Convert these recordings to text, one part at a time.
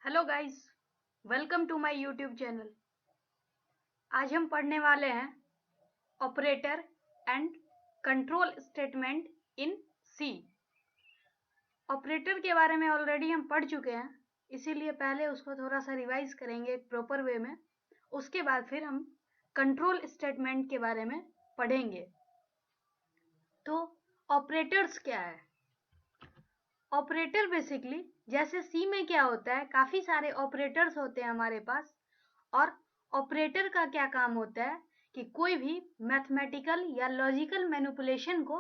Hello guys, welcome to my YouTube channel. आज हम पढ़ने वाले हैं operator and control statement in C. Operator के बारे में ऑलरेडी हम पढ़ चुके हैं, इसीलिए पहले उसको थोड़ा सा रिवाइज करेंगे एक प्रॉपर वे में। उसके बाद फिर हम कंट्रोल स्टेटमेंट के बारे में पढ़ेंगे। तो ऑपरेटर्स क्या है? ऑपरेटर बेसिकली जैसे सी में क्या होता है, काफी सारे ऑपरेटर्स होते हैं हमारे पास। और ऑपरेटर का क्या काम होता है कि कोई भी मैथमेटिकल या लॉजिकल मैनिपुलेशन को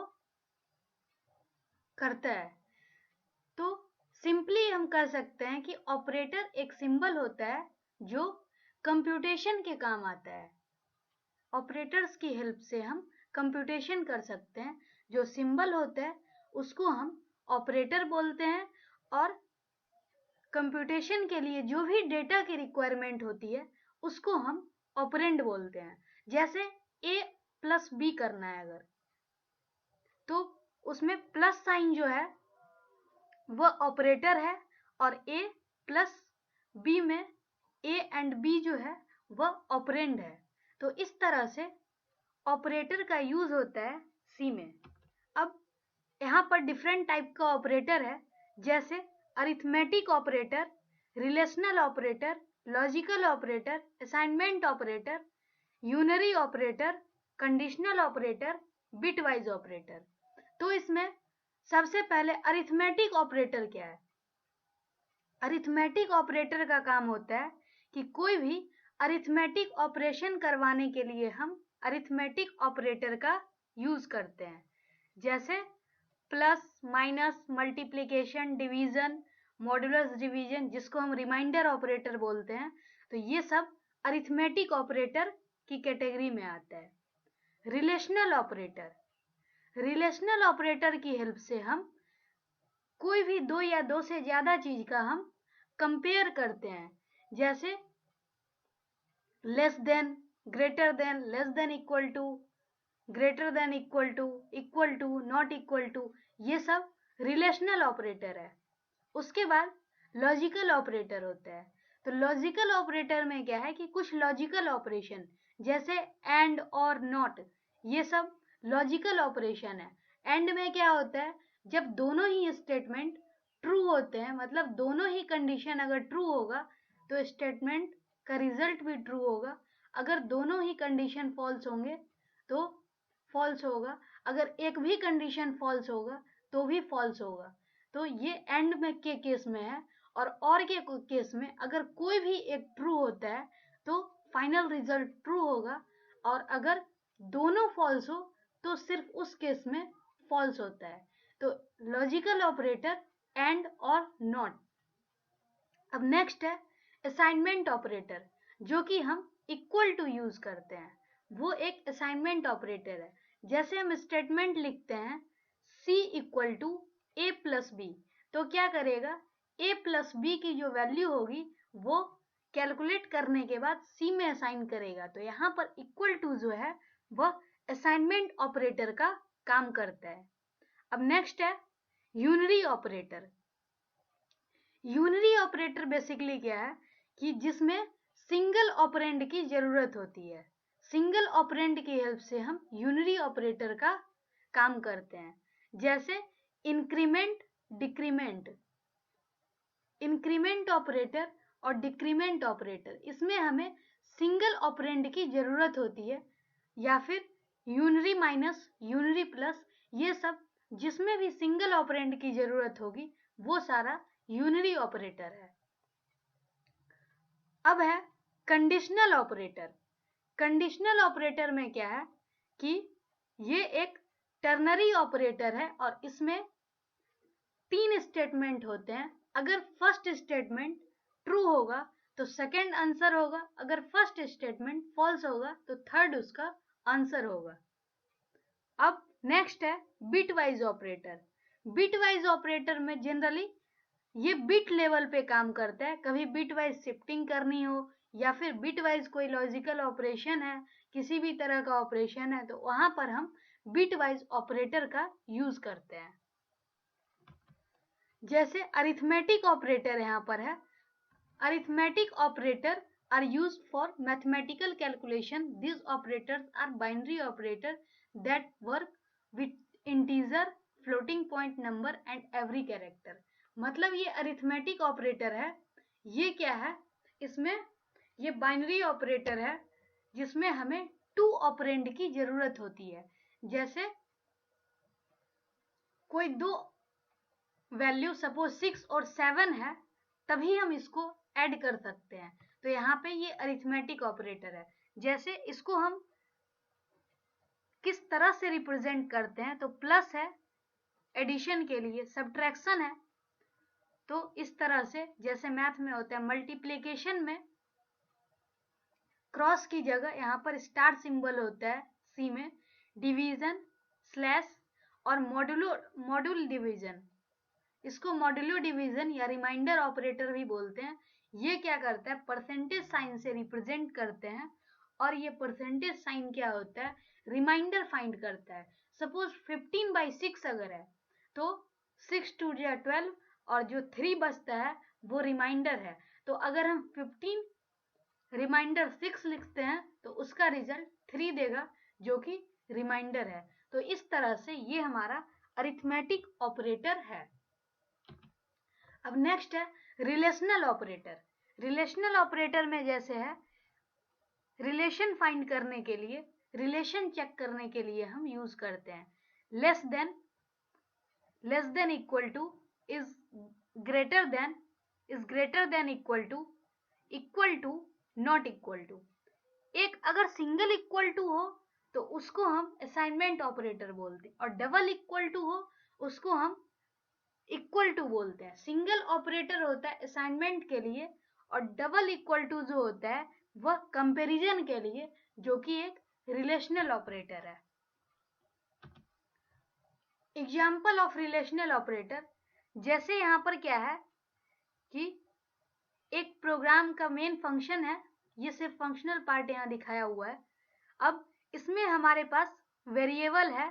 करता है। तो सिंपली हम कह सकते हैं कि ऑपरेटर एक सिंबल होता है जो कंप्यूटेशन के काम आता है। ऑपरेटर्स की हेल्प से हम कंप्यूटेशन कर सकते हैं। जो सिंबल होता है उसको हम ऑपरेटर बोलते हैं, और कंप्यूटेशन के लिए जो भी डेटा की रिक्वायरमेंट होती है उसको हम ऑपरेंड बोलते हैं। जैसे a प्लस बी करना है अगर, तो उसमें प्लस साइन जो है वह ऑपरेटर है, और a प्लस बी में a एंड b जो है वह ऑपरेंड है। तो इस तरह से ऑपरेटर का यूज होता है सी में। अब यहाँ पर डिफरेंट टाइप का ऑपरेटर है, जैसे arithmetic operator, relational operator, logical operator, assignment operator, unary operator, conditional operator, bitwise operator. तो इसमें सबसे पहले अरिथमेटिक ऑपरेटर क्या है? अरिथमेटिक ऑपरेटर का काम होता है कि कोई भी अरिथमेटिक ऑपरेशन करवाने के लिए हम अरिथमेटिक ऑपरेटर का यूज करते हैं। जैसे plus, minus, multiplication, division, modulus division, जिसको हम रिमाइंडर ऑपरेटर बोलते हैं। तो ये सब अरिथमेटिक ऑपरेटर की कैटेगरी में आता है। रिलेशनल ऑपरेटर, रिलेशनल ऑपरेटर की हेल्प से हम कोई भी दो या दो से ज्यादा चीज का हम कंपेयर करते हैं। जैसे less than, greater than, less than equal to, greater than equal to, not equal to, ये सब रिलेशनल ऑपरेटर है। उसके बाद लॉजिकल ऑपरेटर होता है। तो लॉजिकल ऑपरेटर में क्या है कि कुछ लॉजिकल ऑपरेशन जैसे एंड और नॉट, ये सब लॉजिकल ऑपरेशन है। एंड में क्या होता है, जब दोनों ही स्टेटमेंट ट्रू होते हैं, मतलब दोनों ही कंडीशन अगर ट्रू होगा तो स्टेटमेंट का रिजल्ट भी ट्रू होगा। अगर दोनों ही कंडीशन फॉल्स होंगे तो फॉल्स होगा। अगर एक भी कंडीशन फॉल्स होगा तो भी फॉल्स होगा। तो ये एंड में के केस में है। और के केस में अगर कोई भी एक ट्रू होता है तो फाइनल रिजल्ट ट्रू होगा, और अगर दोनों फॉल्स हो तो सिर्फ उस केस में फॉल्स होता है। तो लॉजिकल ऑपरेटर एंड और नॉट। अब नेक्स्ट है असाइनमेंट ऑपरेटर, जो कि हम इक्वल टू यूज करते हैं। वो एक असाइनमेंट ऑपरेटर है। जैसे हम स्टेटमेंट लिखते हैं C equal to A plus B, तो क्या करेगा, a प्लस बी की जो वैल्यू होगी वो कैलकुलेट करने के बाद C में असाइन करेगा। तो यहाँ पर इक्वल टू जो है वह असाइनमेंट ऑपरेटर का काम करता है। अब नेक्स्ट है unary operator. Unary operator basically क्या है कि जिसमें सिंगल ऑपरेंड की जरूरत होती है। सिंगल ऑपरेंड की हेल्प से हम यूनरी ऑपरेटर का काम करते हैं। जैसे इंक्रीमेंट, डिक्रीमेंट, इंक्रीमेंट ऑपरेटर और डिक्रीमेंट ऑपरेटर, इसमें हमें सिंगल ऑपरेंड की जरूरत होती है। या फिर यूनरी माइनस, यूनरी प्लस, ये सब जिसमें भी सिंगल ऑपरेंड की जरूरत होगी वो सारा यूनरी ऑपरेटर है। अब है कंडीशनल ऑपरेटर। कंडीशनल ऑपरेटर में क्या है कि ये एक टर्नरी ऑपरेटर है, और इसमें 3 स्टेटमेंट होते हैं। अगर फर्स्ट स्टेटमेंट ट्रू होगा तो सेकंड आंसर होगा, अगर फर्स्ट स्टेटमेंट फॉल्स होगा तो थर्ड उसका आंसर होगा। अब नेक्स्ट है बिटवाइज ऑपरेटर। बिटवाइज ऑपरेटर में जनरली ये बिट लेवल पे काम करता है। कभी बिटवाइज शिफ्टिंग करनी हो या फिर बिटवाइज कोई लॉजिकल ऑपरेशन है, किसी भी तरह का ऑपरेशन है, तो वहां पर हम बिटवाइज ऑपरेटर का यूज करते हैं। जैसे अरिथमेटिक ऑपरेटर यहाँ पर है, Arithmetic operators are used for mathematical calculation. These operators are binary operators that work with integer, floating point number and every character. मतलब ये अरिथमेटिक ऑपरेटर है. ये क्या है? इसमें ये बाइनरी ऑपरेटर है जिसमें हमें 2 ऑपरेंड की जरूरत होती है. जैसे कोई दो वैल्यू सपोज 6 और 7 है, तभी हम इसको ऐड कर सकते हैं. तो यहाँ पे ये अरिथमेटिक ऑपरेटर है. जैसे इसको हम किस तरह से रिप्रेजेंट करते हैं, तो प्लस है एडिशन के लिए, सब्ट्रैक्शन है तो इस तरह से, जैसे मैथ में होता है मल्टीप्लिकेशन में क्रॉस की जगह यहाँ पर स्टार सिंबल होता है सी में, डिवीजन स्लैश और मॉड्यूल डिवीजन, इसको मॉड्यूलो डिवीजन या रिमाइंडर ऑपरेटर भी बोलते हैं. ये क्या करता है, परसेंटेज साइन से रिप्रेजेंट करते हैं और ये परसेंटेज साइन क्या होता है, रिमाइंडर फाइंड करता है. सपोज 15/6 अगर है तो 6 2 12 और जो 3 बचता है वो रिमाइंडर है. तो अगर हम 15 रिमाइंडर 6 लिखते हैं तो उसका रिजल्ट 3 देगा जो कि रिमाइंडर है. तो इस तरह से ये हमारा अरिथमेटिक ऑपरेटर है. अब नेक्स्ट है रिलेशनल ऑपरेटर. रिलेशनल ऑपरेटर में जैसे है रिलेशन फाइंड करने के लिए, रिलेशन चेक करने के लिए हम यूज करते हैं less than equal to, is greater than equal to not equal to. एक अगर सिंगल इक्वल टू हो तो उसको हम असाइनमेंट ऑपरेटर बोलते हैं और डबल इक्वल टू हो उसको हम इक्वल टू बोलते हैं. सिंगल ऑपरेटर होता है असाइनमेंट के लिए और डबल इक्वल टू जो होता है वह कंपैरिजन के लिए, जो कि एक रिलेशनल ऑपरेटर है. एग्जाम्पल ऑफ रिलेशनल ऑपरेटर, जैसे यहाँ पर क्या है कि एक प्रोग्राम का मेन फंक्शन है, ये सिर्फ फंक्शनल पार्ट यहाँ दिखाया हुआ है. अब इसमें हमारे पास वेरिएबल है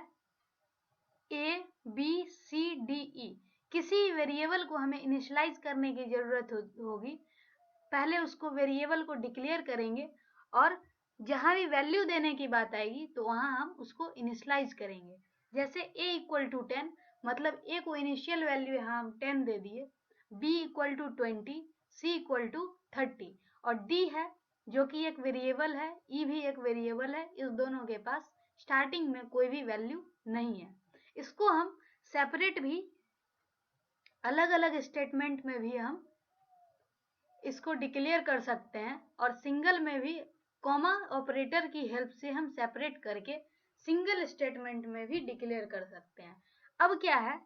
A, B, C, D, E. किसी वेरिएबल को हमें इनिशियलाइज करने की जरूरत होगी. पहले उसको वेरिएबल को डिक्लेयर करेंगे और जहां भी वैल्यू देने की बात आएगी तो वहां हम उसको इनिशियलाइज करेंगे. जैसे a = 10, मतलब a को इनिशियल वैल्यू यहाँ हम 10 दे दिए, b = 20, c = 30 और d है जो कि एक वेरिएबल है, e भी एक वेरिएबल है. इस दोनों के पास स्टार्टिंग में कोई भी वैल्यू नहीं है. इसको हम सेपरेट भी अलग अलग स्टेटमेंट में भी हम इसको डिक्लेयर कर सकते हैं और सिंगल में भी कॉमा ऑपरेटर की हेल्प से हम सेपरेट करके सिंगल स्टेटमेंट में भी डिक्लेयर कर सकते हैं. अब क्या है,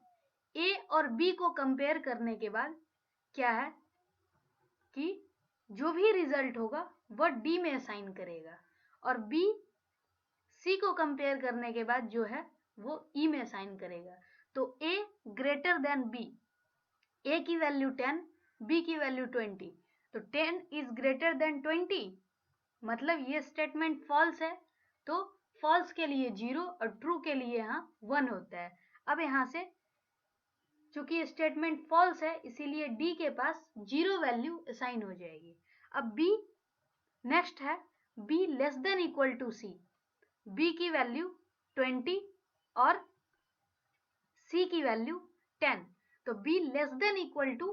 ए और बी को कंपेयर करने के बाद क्या है कि जो भी रिजल्ट होगा वह डी में असाइन करेगा और बी सी को कंपेयर करने के बाद जो है वो ई में असाइन करेगा. तो ए ग्रेटर देन बी, ए की वैल्यू 10, बी की वैल्यू 20, तो 10 इज ग्रेटर देन 20, मतलब ये स्टेटमेंट फॉल्स है. तो फॉल्स के लिए 0 और ट्रू के लिए यहाँ 1 होता है. अब यहाँ से चूंकि स्टेटमेंट फॉल्स है इसीलिए डी के पास 0 वैल्यू असाइन हो जाएगी. अब बी नेक्स्ट है, B less than equal to C, B की वैल्यू 20 और सी की वैल्यू 10, तो b less than equal to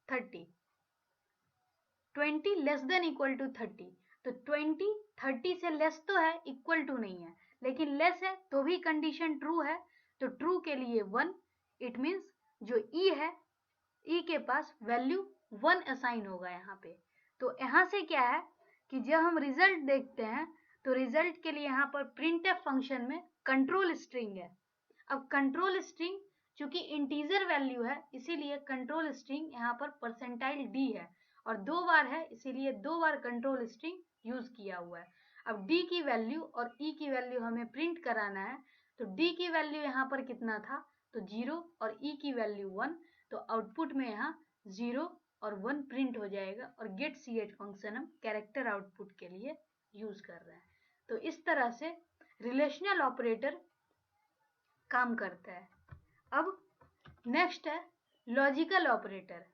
30, 20 less than equal to 30. तो 20 30 से लेस तो है, इक्वल टू नहीं है, लेकिन लेस है तो भी कंडीशन ट्रू है. तो ट्रू के लिए 1, इट मीन्स जो e है, e के पास वैल्यू 1 असाइन होगा यहाँ पे. तो यहाँ से क्या है कि जब हम रिजल्ट देखते हैं तो रिजल्ट के लिए यहाँ पर printf फंक्शन में कंट्रोल स्ट्रिंग है. अब कंट्रोल स्ट्रिंग चूंकि इंटीजर वैल्यू है इसीलिए कंट्रोल स्ट्रिंग यहाँ पर परसेंटाइल डी है और 2 बार है इसीलिए 2 बार कंट्रोल स्ट्रिंग यूज किया हुआ है. अब डी की वैल्यू और ई की वैल्यू हमें प्रिंट कराना है. तो डी की वैल्यू यहाँ पर कितना था, तो 0 और ई की वैल्यू 1, तो आउटपुट में यहाँ 0 और 1 प्रिंट हो जाएगा और गेट ch फंक्शन हम कैरेक्टर आउटपुट के लिए यूज कर रहे हैं. तो इस तरह से रिलेशनल ऑपरेटर काम करता है. अब नेक्स्ट है लॉजिकल ऑपरेटर.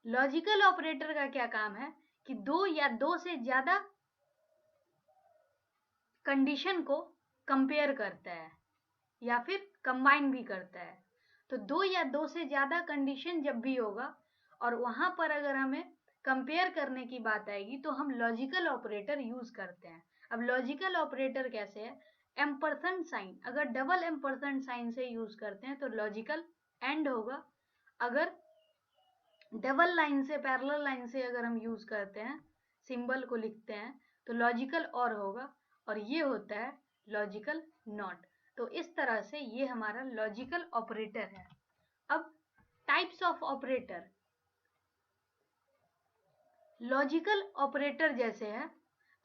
लॉजिकल ऑपरेटर का क्या काम है कि दो या दो से ज्यादा कंडीशन को कंपेयर करता है या फिर कंबाइन भी करता है। तो दो या दो से ज्यादा कंडीशन जब भी होगा और वहां पर अगर हमें कंपेयर करने की बात आएगी तो हम लॉजिकल ऑपरेटर यूज करते हैं। अब लॉजिकल ऑपरेटर कैसे है, एम्परसेंड साइन, अगर डबल एम्परसेंड साइन से यूज करते हैं तो लॉजिकल एंड होगा। अगर डबल लाइन से, पैरेलल लाइन से अगर हम यूज करते हैं, सिंबल को लिखते हैं, तो लॉजिकल और होगा, और ये होता है लॉजिकल नॉट। तो इस तरह से ये हमारा लॉजिकल ऑपरेटर है। अब types of operator, logical operator जैसे है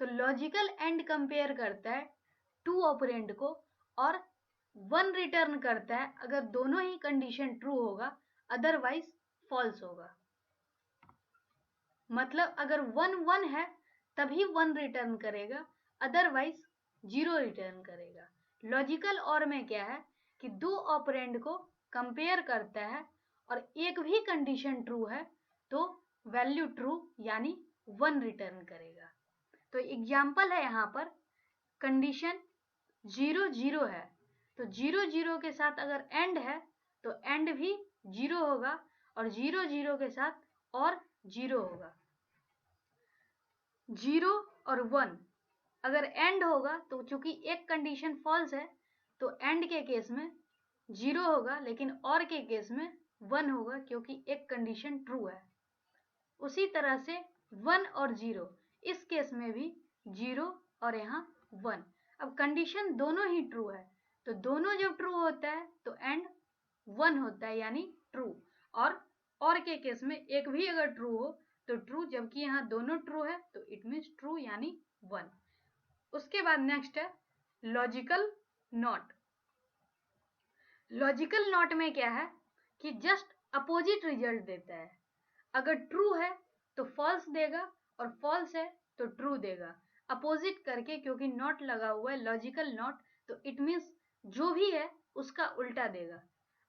तो लॉजिकल एंड कंपेयर करता है टू ऑपरेंड को और वन रिटर्न करता है अगर दोनों ही कंडीशन ट्रू होगा, अदरवाइज फॉल्स होगा। मतलब अगर 1 1 है तभी 1 रिटर्न करेगा, अदरवाइज 0 रिटर्न करेगा। लॉजिकल और में क्या है कि दो ऑपरेंड को कंपेयर करता है और एक भी कंडीशन ट्रू है तो वैल्यू ट्रू यानी 1 रिटर्न करेगा। तो एग्जाम्पल है यहाँ पर कंडीशन 0 0 है, तो 0 0 के साथ अगर एंड है तो एंड भी 0 होगा और 0 0 के साथ और 0 होगा। 0 और 1 अगर एंड होगा तो चूंकि एक कंडीशन फॉल्स है तो एंड के केस में 0 होगा, लेकिन और के केस में 1 होगा क्योंकि एक कंडीशन ट्रू है। उसी तरह से 1 और 0, इस केस में भी 0 और यहाँ 1। अब कंडीशन दोनों ही ट्रू है तो दोनों जब ट्रू होता है तो एंड 1 होता है यानी ट्रू, और के केस में एक भी अगर ट्रू हो तो ट्रू, जबकि यहाँ दोनों ट्रू है तो इट मीन्स ट्रू यानी 1। उसके बाद नेक्स्ट है लॉजिकल नॉट। लॉजिकल नॉट में क्या है कि जस्ट अपोजिट रिजल्ट देता है। अगर ट्रू है तो फॉल्स देगा और फॉल्स है तो ट्रू देगा, अपोजिट करके, क्योंकि नॉट लगा हुआ है लॉजिकल नॉट, तो इट मीन्स जो भी है उसका उल्टा देगा।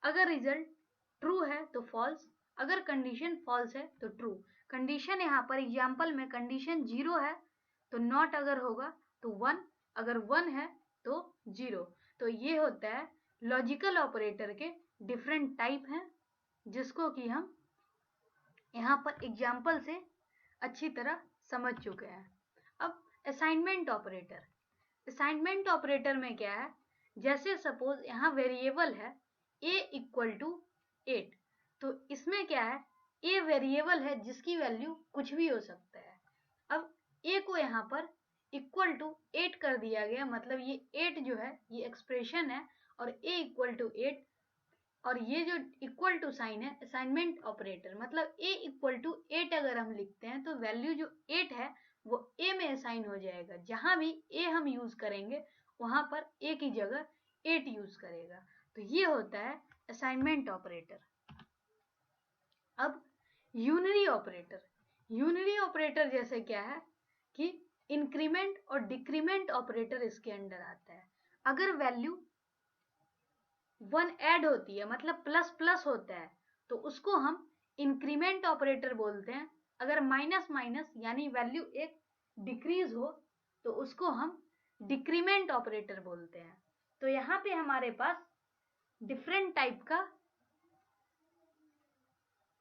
अगर रिजल्ट ट्रू है तो फॉल्स, अगर कंडीशन फॉल्स है तो ट्रू। कंडीशन यहाँ पर एग्जाम्पल में कंडीशन 0 है तो नॉट अगर होगा तो 1, अगर 1 है तो 0। तो ये होता है लॉजिकल ऑपरेटर के डिफरेंट टाइप हैं, जिसको कि हम यहाँ पर एग्जाम्पल से अच्छी तरह समझ चुके हैं। अब असाइनमेंट ऑपरेटर, असाइनमेंट ऑपरेटर में क्या है, जैसे सपोज यहाँ वेरिएबल है a इक्वल टू 8, तो इसमें क्या है, a वेरिएबल है जिसकी वैल्यू कुछ भी हो सकता है। अब a को यहाँ पर इक्वल टू 8 कर दिया गया, मतलब ये 8 जो है ये एक्सप्रेशन है और a इक्वल टू 8, और ये जो इक्वल टू साइन है असाइनमेंट ऑपरेटर, मतलब a इक्वल टू 8 अगर हम लिखते हैं तो वैल्यू जो 8 है वो a में असाइन हो जाएगा। जहां भी a हम यूज करेंगे वहां पर a की जगह 8 यूज करेगा। तो ये होता है असाइनमेंट ऑपरेटर। अब यूनरी ऑपरेटर, यूनरी ऑपरेटर जैसे क्या है कि इंक्रीमेंट और डिक्रीमेंट ऑपरेटर इसके अंडर आता है। अगर वैल्यू 1 ऐड होती है, मतलब प्लस प्लस होता है, तो उसको हम इंक्रीमेंट ऑपरेटर बोलते हैं। अगर माइनस माइनस यानी वैल्यू एक डिक्रीज हो तो उसको हम डिक्रीमेंट ऑपरेटर बोलते हैं। तो यहाँ पे हमारे पास डिफरेंट टाइप का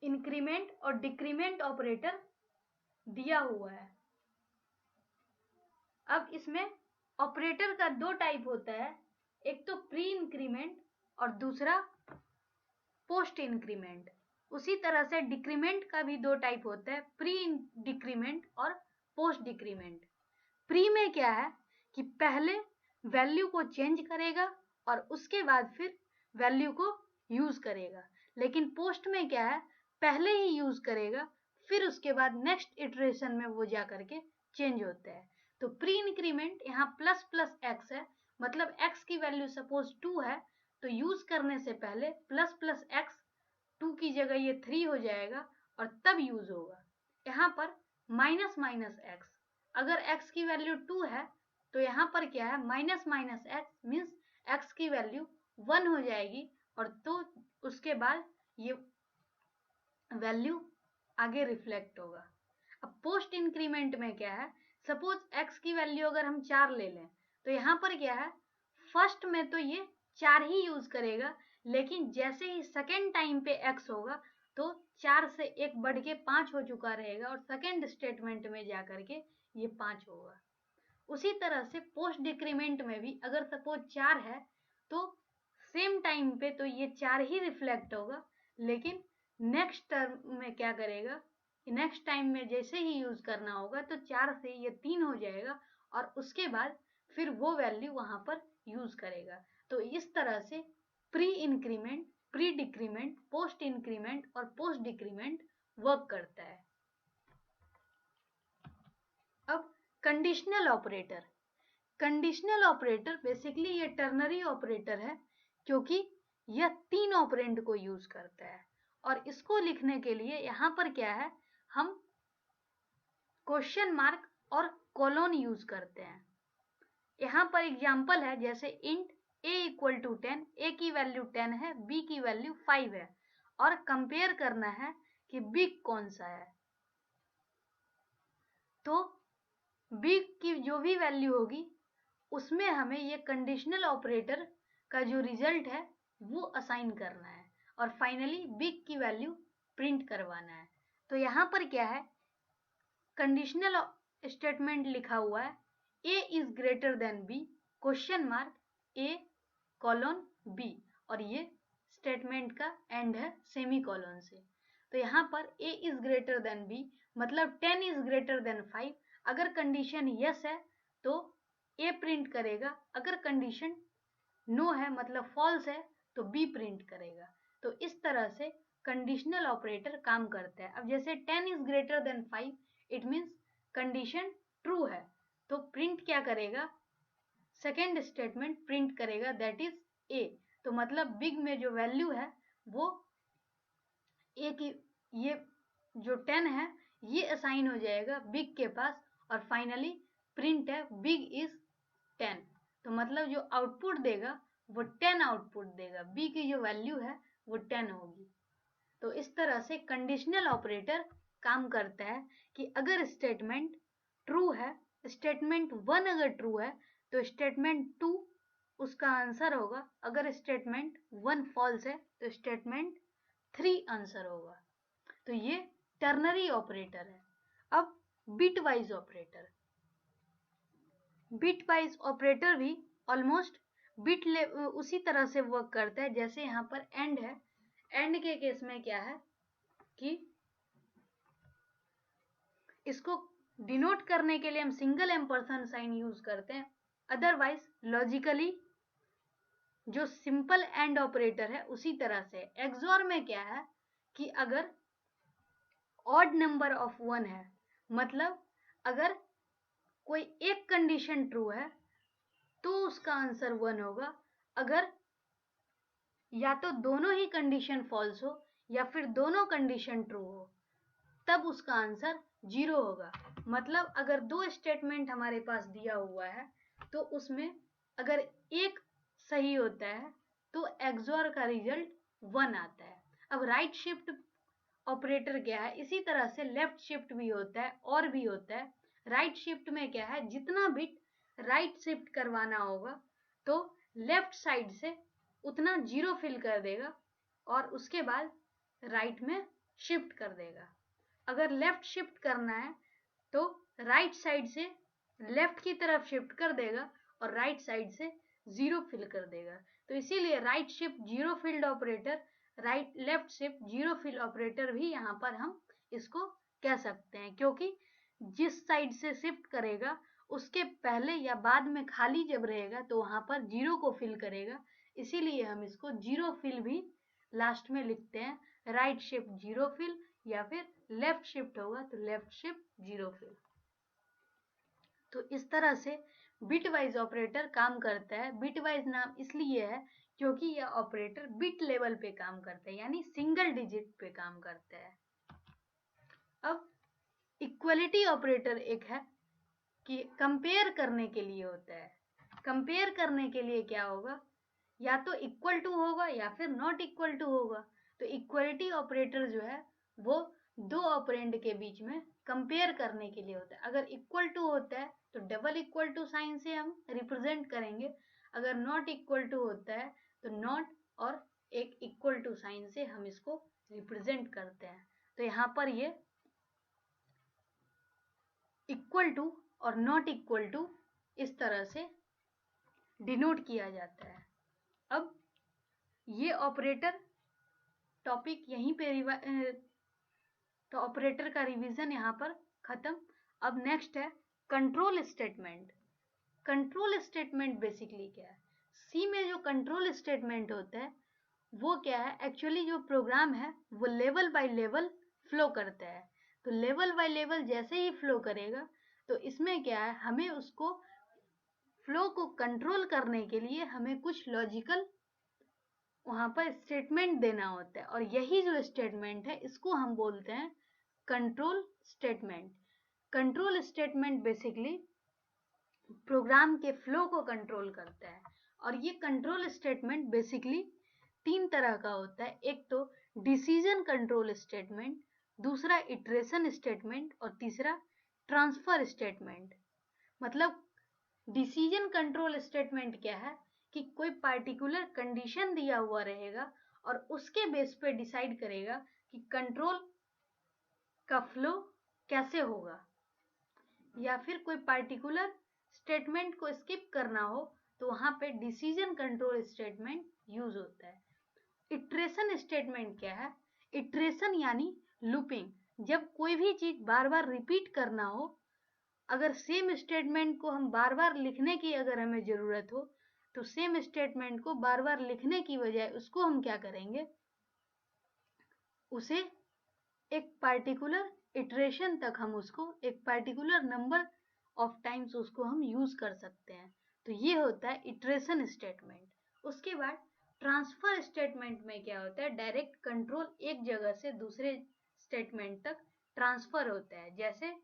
इंक्रीमेंट और डिक्रीमेंट ऑपरेटर दिया हुआ है। अब इसमें ऑपरेटर का दो टाइप होता है, एक तो प्री इंक्रीमेंट और दूसरा पोस्ट इंक्रीमेंट। उसी तरह से डिक्रीमेंट का भी दो टाइप होता है, प्री डिक्रीमेंट और पोस्ट डिक्रीमेंट। प्री में क्या है कि पहले वैल्यू को चेंज करेगा और उसके बाद फिर वैल्यू को यूज करेगा, लेकिन पोस्ट में क्या है, पहले ही यूज करेगा फिर उसके बाद नेक्स्ट इटरेशन में वो जा करके चेंज होता है। तो प्री इंक्रीमेंट यहाँ प्लस प्लस एक्स है, मतलब एक्स की वैल्यू सपोज 2 है तो यूज करने से पहले प्लस प्लस एक्स 2 की जगह ये 3 हो जाएगा और तब यूज होगा। यहाँ पर माइनस माइनस एक्स, अगर एक्स की वैल्यू 2 है तो यहाँ पर क्या है, minus minus x means x की वैल्यू 1 हो जाएगी और तो उसके बाद ये वैल्यू आगे रिफ्लेक्ट होगा। अब पोस्ट इंक्रीमेंट में क्या है, सपोज x की वैल्यू अगर हम 4 ले लें तो यहाँ पर क्या है, फर्स्ट में तो ये 4 ही यूज करेगा, लेकिन जैसे ही सेकेंड टाइम पे x होगा तो 4 से 1 बढ़ के 5 हो चुका रहेगा और सेकेंड स्टेटमेंट में जा करके ये 5 होगा। उसी तरह से पोस्ट डिक्रीमेंट में भी अगर सपोज 4 है तो सेम टाइम पे तो ये 4 ही रिफ्लेक्ट होगा, लेकिन नेक्स्ट टर्म में क्या करेगा, नेक्स्ट टाइम में जैसे ही यूज करना होगा तो 4 से ये 3 हो जाएगा और उसके बाद फिर वो वैल्यू वहां पर यूज करेगा। तो इस तरह से pre increment, pre decrement, post increment और पोस्ट डिक्रीमेंट वर्क करता है। अब conditional operator, conditional operator basically ये टर्नरी ऑपरेटर है क्योंकि यह 3 ऑपरेंड को यूज करता है और इसको लिखने के लिए यहाँ पर क्या है, हम क्वेश्चन मार्क और कोलोन यूज करते हैं। यहाँ पर एग्जांपल है जैसे int a equal to 10, a की वैल्यू 10 है, b की वैल्यू 5 है और कंपेयर करना है कि बिग कौन सा है। तो बिग की जो भी वैल्यू होगी उसमें हमें ये कंडीशनल ऑपरेटर का जो रिजल्ट है वो असाइन करना है और फाइनली बिग की वैल्यू प्रिंट करवाना है। तो यहाँ पर क्या है, कंडीशनल स्टेटमेंट लिखा हुआ है a is greater then b question mark a colon b और ये स्टेटमेंट का एंड है सेमी कॉलन से। तो यहाँ पर a is greater then b मतलब 10 इज ग्रेटर देन 5। अगर कंडीशन यस है तो a प्रिंट करेगा, अगर कंडीशन नो है मतलब फॉल्स है तो b प्रिंट करेगा। तो इस तरह से कंडीशनल ऑपरेटर काम करता है। अब जैसे 10 is greater then 5 it means condition true है तो प्रिंट क्या करेगा, सेकेंड स्टेटमेंट प्रिंट करेगा दैट इज a। तो मतलब बिग में जो वैल्यू है वो a की, ये जो 10 है ये असाइन हो जाएगा बिग के पास और फाइनली प्रिंट है बिग इज 10। तो मतलब जो आउटपुट देगा वो 10 आउटपुट देगा, b की जो वैल्यू है वो 10 होगी। तो इस तरह से कंडीशनल ऑपरेटर काम करता है कि अगर स्टेटमेंट ट्रू है, स्टेटमेंट 1 अगर ट्रू है तो स्टेटमेंट 2 उसका आंसर होगा, अगर स्टेटमेंट 1 फॉल्स है तो स्टेटमेंट 3 आंसर होगा। तो ये टर्नरी ऑपरेटर है। अब बिटवाइज ऑपरेटर, बिटवाइज ऑपरेटर भी ऑलमोस्ट बिट उसी तरह से वर्क करता है जैसे यहाँ पर एंड है। एंड के केस में क्या है कि इसको डिनोट करने के लिए हम सिंगल एम्परसेंड साइन यूज करते हैं, अदरवाइज लॉजिकली जो सिंपल एंड ऑपरेटर है उसी तरह से। एक्सॉर में क्या है कि अगर ऑड नंबर ऑफ 1 है मतलब अगर कोई एक कंडीशन ट्रू है तो उसका आंसर 1 होगा, अगर या तो दोनों ही कंडीशन फॉल्स हो या फिर दोनों कंडीशन ट्रू हो तब उसका आंसर 0 होगा। मतलब अगर दो स्टेटमेंट हमारे पास दिया हुआ है तो उसमें अगर एक सही होता है तो एक्सॉर का रिजल्ट 1 आता है। अब राइट शिफ्ट ऑपरेटर क्या है, इसी तरह से लेफ्ट शिफ्ट भी होता है और भी होता है। राइट शिफ्ट में क्या है, जितना बिट राइट शिफ्ट करवाना होगा तो लेफ्ट साइड से उतना 0 फिल कर देगा और उसके बाद राइट में शिफ्ट कर देगा। अगर लेफ्ट शिफ्ट करना है तो राइट साइड से लेफ्ट की तरफ शिफ्ट कर देगा और राइट साइड से 0 फिल कर देगा। तो इसीलिए right shift 0 field operator, right left shift 0 fill operator भी यहाँ पर हम इसको कह सकते हैं, क्योंकि जिस साइड से शिफ्ट करेगा उसके पहले या बाद में खाली जब रहेगा तो वहां पर 0 को फिल करेगा, इसीलिए हम इसको 0 फिल भी लास्ट में लिखते हैं। राइट शिफ्ट 0 फिल या फिर लेफ्ट शिफ्ट होगा तो लेफ्ट शिफ्ट 0 फिल। तो इस तरह से बिटवाइज ऑपरेटर काम करता है। बिटवाइज नाम इसलिए है क्योंकि यह ऑपरेटर बिट लेवल पे काम करता है, यानी सिंगल डिजिट पे काम करता है। अब इक्वलिटी ऑपरेटर एक है कि कंपेयर करने के लिए होता है। कंपेयर करने के लिए क्या होगा, या तो इक्वल टू होगा या फिर नॉट इक्वल टू होगा। तो इक्वलिटी ऑपरेटर जो है वो दो ऑपरेंड के बीच में कंपेयर करने के लिए होता है। अगर इक्वल टू होता है तो डबल इक्वल टू साइन से हम रिप्रेजेंट करेंगे, अगर नॉट इक्वल टू होता है तो नॉट और एक इक्वल टू साइन से हम इसको रिप्रेजेंट करते हैं। तो यहाँ पर ये इक्वल टू और नॉट इक्वल टू इस तरह से डिनोट किया जाता है। अब ये ऑपरेटर टॉपिक यहीं पे तो ऑपरेटर का रिवीजन यहाँ पर खत्म। अब नेक्स्ट है control statement. Control statement basically क्या है? सी में जो कंट्रोल स्टेटमेंट होता है वो क्या है? एक्चुअली जो प्रोग्राम है वो लेवल बाय लेवल फ्लो करता है। तो लेवल बाय लेवल जैसे ही फ्लो करेगा तो इसमें क्या है, हमें उसको फ्लो को कंट्रोल करने के लिए हमें कुछ लॉजिकल वहां पर स्टेटमेंट देना होता है, और यही जो स्टेटमेंट है इसको हम बोलते हैं control statement. Control statement basically program के फ्लो को कंट्रोल करता है, और ये कंट्रोल स्टेटमेंट बेसिकली तीन तरह का होता है। एक तो डिसीजन कंट्रोल स्टेटमेंट, दूसरा इटरेशन स्टेटमेंट और तीसरा ट्रांसफर स्टेटमेंट। मतलब डिसीजन कंट्रोल स्टेटमेंट क्या है कि कोई पार्टिकुलर कंडीशन दिया हुआ रहेगा और उसके बेस पे डिसाइड करेगा कि कंट्रोल का फ्लो कैसे होगा, या फिर कोई पार्टिकुलर स्टेटमेंट को स्किप करना हो तो वहां पे डिसीजन कंट्रोल स्टेटमेंट यूज होता है। इटरेशन स्टेटमेंट क्या है? इटरेशन यानी लूपिंग। जब कोई भी चीज बार बार रिपीट करना हो, अगर सेम स्टेटमेंट को हम बार बार लिखने की अगर हमें जरूरत हो तो सेम स्टेटमेंट को बार बार लिखने की बजाय उसको हम क्या करेंगे, उसे एक पार्टिकुलर इटरेशन तक हम उसको एक पार्टिकुलर नंबर ऑफ टाइम्स उसको हम यूज कर सकते हैं। तो ये होता है इटरेशन स्टेटमेंट। उसके बाद ट्रांसफर स्टेटमेंट में क्या होता है? डायरेक्ट कंट्रोल एक जगह से दूसरे स्टेटमेंट तक ट्रांसफर होता है। जैसे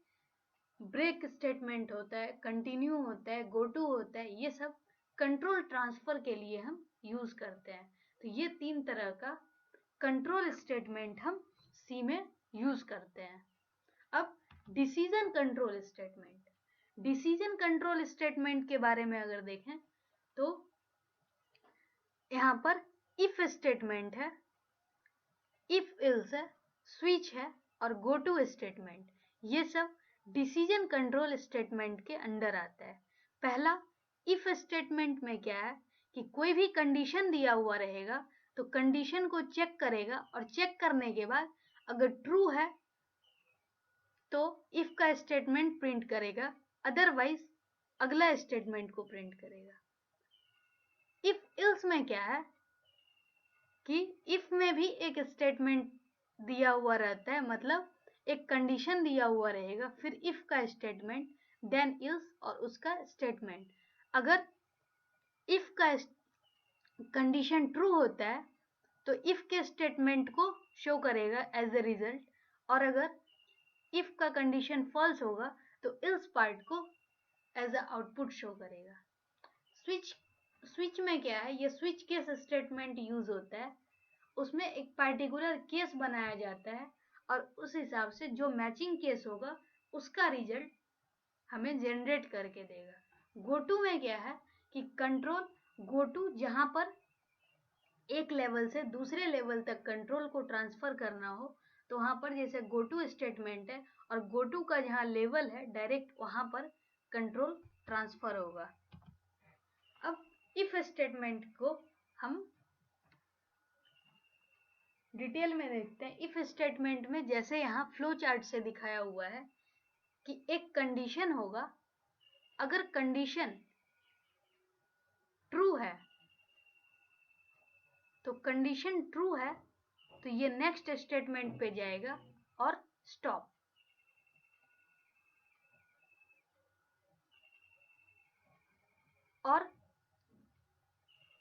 ब्रेक स्टेटमेंट होता है, कंटिन्यू होता है, गो टू होता है, ये सब कंट्रोल ट्रांसफर के लिए हम यूज करते हैं। तो ये तीन तरह का कंट्रोल स्टेटमेंट हम सी में यूज करते हैं। अब decision control statement. Decision control statement के बारे में अगर देखें तो यहाँ पर इफ स्टेटमेंट है, इफ इल्स है, स्विच है और गो टू स्टेटमेंट, ये सब डिसीजन कंट्रोल स्टेटमेंट के अंडर आता है। पहला इफ स्टेटमेंट में क्या है कि कोई भी कंडीशन दिया हुआ रहेगा तो कंडीशन को चेक करेगा, और चेक करने के बाद अगर ट्रू है तो इफ का स्टेटमेंट प्रिंट करेगा, अदरवाइज अगला स्टेटमेंट को प्रिंट करेगा। इफ इल्स में क्या है कि इफ में भी एक स्टेटमेंट दिया हुआ रहता है, मतलब एक कंडीशन दिया हुआ रहेगा, फिर इफ का स्टेटमेंट, देन इल्स और उसका स्टेटमेंट। अगर इफ का कंडीशन ट्रू होता है तो इफ के स्टेटमेंट को शो करेगा एज ए रिजल्ट, और अगर इफ का कंडीशन फॉल्स होगा तो इल्स पार्ट को एज अ आउटपुट शो करेगा। स्विच में क्या है? ये स्विच केस स्टेटमेंट यूज होता है। उसमें एक पार्टिकुलर केस बनाया जाता है और उस हिसाब से जो मैचिंग केस होगा उसका रिजल्ट हमें जनरेट करके देगा। गो टू में क्या है कि कंट्रोल गो टू, जहां पर एक लेवल से दूसरे लेवल तक कंट्रोल को ट्रांसफर करना हो तो वहां पर जैसे गो टू स्टेटमेंट है और गो टू का जहां लेवल है डायरेक्ट वहां पर कंट्रोल ट्रांसफर होगा। अब इफ स्टेटमेंट को हम डिटेल में देखते हैं। इफ स्टेटमेंट में जैसे यहाँ फ्लो चार्ट से दिखाया हुआ है कि एक कंडीशन होगा, अगर कंडीशन ट्रू है तो कंडीशन ट्रू है तो ये नेक्स्ट स्टेटमेंट पे जाएगा और स्टॉप। और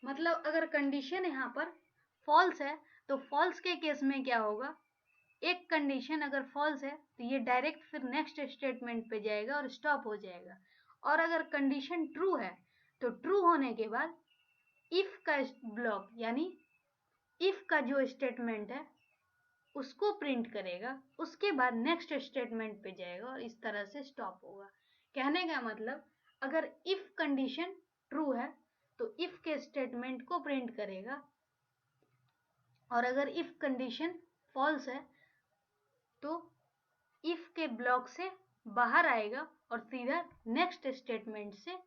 मतलब अगर कंडीशन यहाँ पर फॉल्स है तो फॉल्स के केस में क्या होगा, एक कंडीशन अगर फॉल्स है तो ये डायरेक्ट फिर नेक्स्ट स्टेटमेंट पे जाएगा और स्टॉप हो जाएगा। और अगर कंडीशन ट्रू है तो ट्रू होने के बाद इफ का ब्लॉक, यानी इफ का जो स्टेटमेंट है उसको प्रिंट करेगा, उसके बाद नेक्स्ट स्टेटमेंट पे जाएगा और इस तरह से स्टॉप होगा। कहने का मतलब अगर इफ कंडीशन ट्रू है तो इफ के स्टेटमेंट को प्रिंट करेगा, और अगर इफ कंडीशन फॉल्स है तो इफ के ब्लॉक से बाहर आएगा और सीधा नेक्स्ट स्टेटमेंट से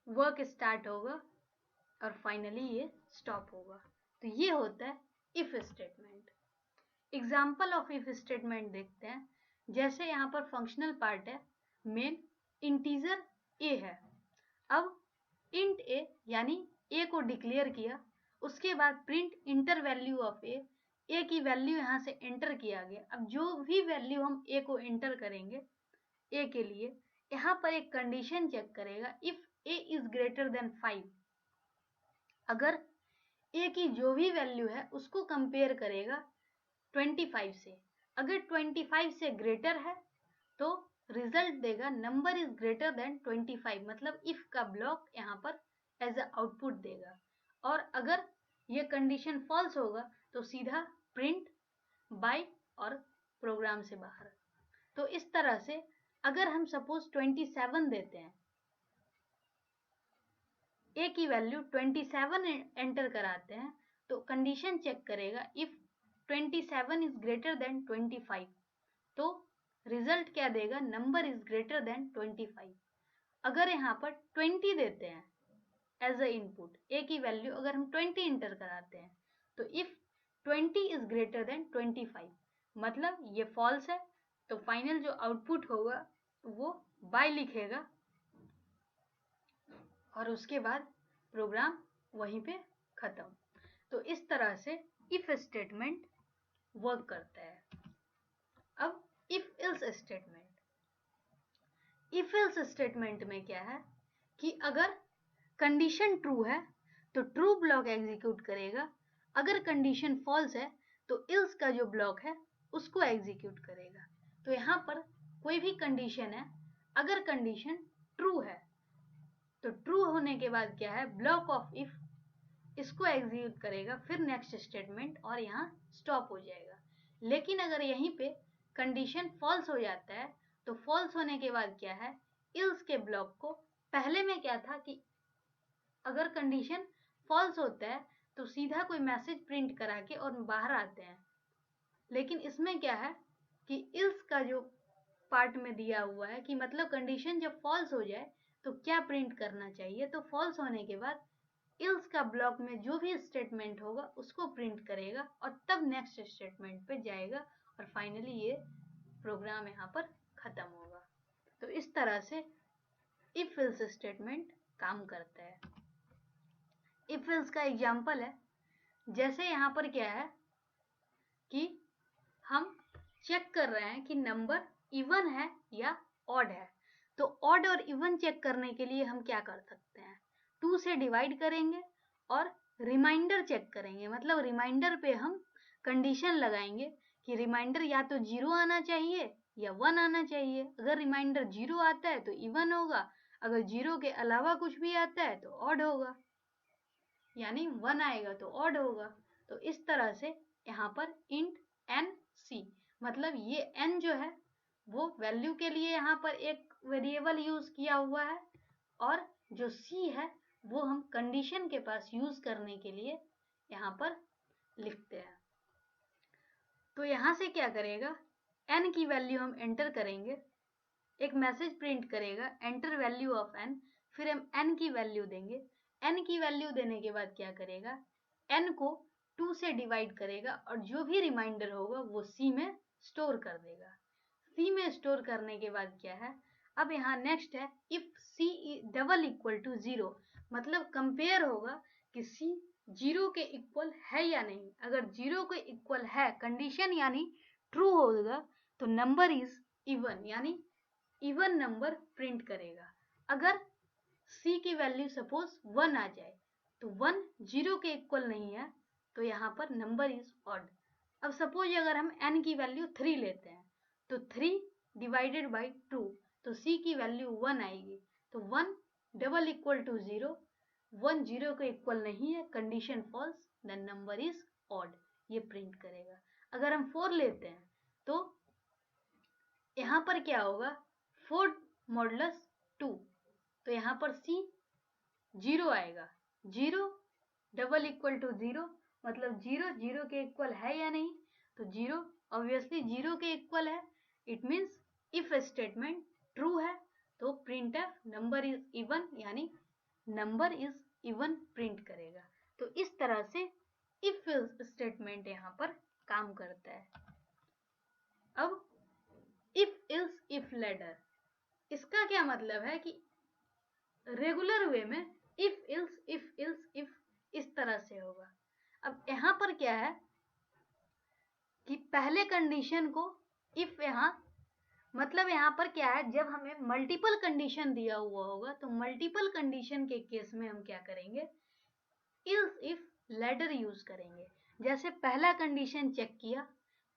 वर्क स्टार्ट होगा और फाइनली ये स्टॉप होगा। तो ये होता है if statement. Example of if statement देखते हैं। जैसे यहाँ पर फंक्शनल पार्ट है, मेन इंटीजर ए है। अब इंट ए यानी ए को डिक्लेयर किया, उसके बाद प्रिंट इंटर वैल्यू ऑफ ए की वैल्यू यहाँ से एंटर किया गया। अब जो भी वैल्यू हम ए को एंटर करेंगे ए के लिए, यहाँ पर एक कंडीशन चेक करेगा, if A is greater then 5। अगर ए की जो भी वैल्यू है उसको कंपेयर करेगा 25 से। अगर 25 से ग्रेटर है तो रिजल्ट देगा नंबर इज ग्रेटर देन 25, मतलब इफ का ब्लॉक यहाँ पर एज अ आउटपुट देगा। और अगर ये कंडीशन फॉल्स होगा तो सीधा प्रिंट बाय और प्रोग्राम से बाहर। तो इस तरह से अगर हम सपोज 27 देते हैं, ए की वैल्यू 27 एंटर कराते हैं, तो कंडीशन चेक करेगा इफ 27 इज ग्रेटर देन 25, तो रिजल्ट क्या देगा, नंबर इज ग्रेटर देन 25। अगर यहाँ पर 20 देते हैं एज अ इनपुट, ए की वैल्यू अगर हम 20 एंटर कराते हैं, तो इफ 20 इज ग्रेटर देन 25, मतलब ये फॉल्स है, तो फाइनल जो आउटपुट होगा वो बाय लिखेगा और उसके बाद प्रोग्राम वहीं पे खत्म। तो इस तरह से इफ स्टेटमेंट वर्क करता है। अब if else statement, if else statement में क्या है कि अगर कंडीशन ट्रू है तो ट्रू ब्लॉक एग्जीक्यूट करेगा, अगर कंडीशन फॉल्स है तो एल्स का जो ब्लॉक है उसको एग्जीक्यूट करेगा। तो यहाँ पर कोई भी कंडीशन है, अगर कंडीशन ट्रू है तो ट्रू होने के बाद क्या है, ब्लॉक ऑफ इफ इसको एग्जीक्यूट करेगा, फिर नेक्स्ट स्टेटमेंट और यहाँ स्टॉप हो जाएगा। लेकिन अगर यहीं पे कंडीशन फॉल्स हो जाता है तो फॉल्स होने के बाद क्या है, इल्स के ब्लॉक को, पहले में क्या था कि अगर कंडीशन फॉल्स होता है तो सीधा कोई मैसेज प्रिंट करा के और बाहर आते हैं, लेकिन इसमें क्या है कि इल्स का जो पार्ट में दिया हुआ है कि मतलब कंडीशन जब फॉल्स हो जाए तो क्या प्रिंट करना चाहिए, तो फॉल्स होने के बाद इल्स का ब्लॉक में जो भी स्टेटमेंट होगा उसको प्रिंट करेगा और तब नेक्स्ट स्टेटमेंट पे जाएगा और फाइनली ये प्रोग्राम यहाँ पर खत्म होगा। तो इस तरह से इफ एल्स स्टेटमेंट काम करता है। इफ एल्स का एग्जाम्पल है, जैसे यहाँ पर क्या है कि हम चेक कर रहे हैं कि नंबर इवन है या ऑड है, तो ऑड और इवन चेक करने के लिए हम क्या कर सकते हैं, 2 से डिवाइड करेंगे और रिमाइंडर चेक करेंगे, मतलब रिमाइंडर पे हम कंडीशन लगाएंगे कि रिमाइंडर या तो 0 आना चाहिए या 1 आना चाहिए। अगर रिमाइंडर 0 आता है तो इवन होगा, अगर 0 के अलावा कुछ भी आता है तो ऑड होगा, यानी 1 आएगा तो ऑड होगा। तो इस तरह से यहाँ पर इंट एन सी, मतलब ये n जो है वो वैल्यू के लिए यहाँ पर एक वेरिएबल यूज किया हुआ है, और जो c है वो हम कंडीशन के पास यूज करने के लिए यहाँ पर लिखते हैं। तो यहाँ से क्या करेगा, n की वैल्यू हम एंटर करेंगे, एक मैसेज प्रिंट करेगा एंटर वैल्यू ऑफ n, फिर हम n की वैल्यू देंगे। n की वैल्यू देने के बाद क्या करेगा, n को 2 से डिवाइड करेगा और जो भी रिमाइंडर होगा वो c में स्टोर कर देगा। c में स्टोर करने के बाद क्या है, अब यहाँ नेक्स्ट है if c double equal to 0, मतलब कंपेयर होगा कि c 0 के इक्वल है या नहीं। अगर 0 के इक्वल है कंडीशन यानी ट्रू होगा तो नंबर इज इवन, यानी इवन नंबर प्रिंट करेगा। अगर c की वैल्यू सपोज 1 आ जाए तो 1 0 के इक्वल नहीं है तो यहाँ पर नंबर इज ऑड। अब सपोज अगर हम n की वैल्यू 3 लेते हैं तो 3 डिवाइडेड बाई 2, तो c की वैल्यू 1 आएगी, तो 1 डबल इक्वल टू 0, 1 0 के इक्वल नहीं है, condition false, then number is odd, ये प्रिंट करेगा। अगर हम 4 लेते हैं तो यहाँ पर क्या होगा, 4 मॉडुलस 2, तो यहाँ पर C 0 आएगा। 0 डबल इक्वल टू 0, मतलब 0 0 के इक्वल है या नहीं, तो 0 ऑब्वियसली 0 के इक्वल है। It means if statement true है तो प्रिंटफ नंबर इज इवन, यानी नंबर इज इवन प्रिंट करेगा। तो इस तरह से इफ स्टेटमेंट यहाँ पर काम करता है। अब इफ इल्स इफ लैडर, इसका क्या मतलब है कि रेगुलर वे में इफ इल्स इफ इस तरह से होगा। अब यहाँ पर क्या है कि पहले कंडीशन को इफ, यहाँ मतलब यहाँ पर क्या है, जब हमें मल्टीपल कंडीशन दिया हुआ होगा तो मल्टीपल कंडीशन के केस में हम क्या करेंगे, इल्स इफ लैडर यूज करेंगे। जैसे पहला कंडीशन चेक किया,